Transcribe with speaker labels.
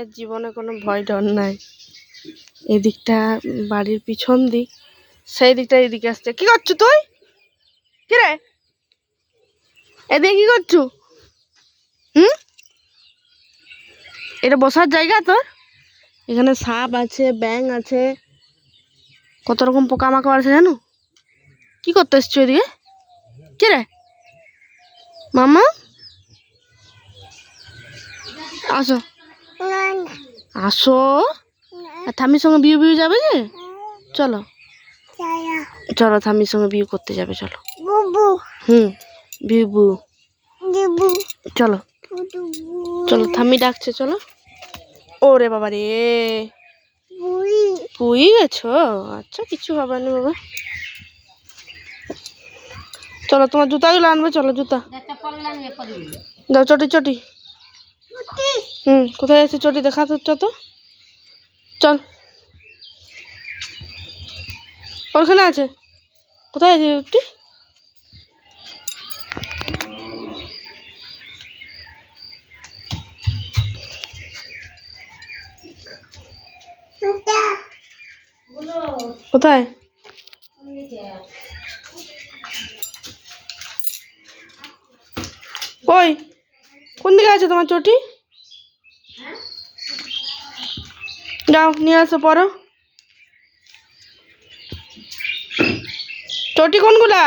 Speaker 1: এর জীবনে কোনো ভয় ডর নাই। এদিকটা বাড়ির পিছন দিক, সেই দিকটা এদিকে আসছে। কি করছো তুই? কি রে, এদিকে কি করছো? হুম, এটা বসার জায়গা তোর? এখানে সাপ আছে, ব্যাঙ আছে, কত রকম পোকামাকড় আছে জানো? কি করতে এসছো এদিকে? কি রে মামা, আসো আসো। আর থামির সঙ্গে বিয়ে বিয়ে যাবে যে? চলো চলো, থামির সঙ্গে বিয়ে করতে যাবে, চলো। হুম, বিবু, চলো চলো, থামি ডাকছে, চলো। ওরে বাবা রে, পুই গেছো? আচ্ছা, কিছু হবে না বাবা। চলো, তোমার জুতাগুলো আনবে, চলো জুতা দাও, চটি চটি। কোথায় আছে চটি? দেখা তো, চল। ওখানে আছে। কোথায় আছে চটি? কোথায়? ওই কোন দিকে আছে তোমার চটি? যাও নিয়ে আসো, পরো। চটি কোনগুলা?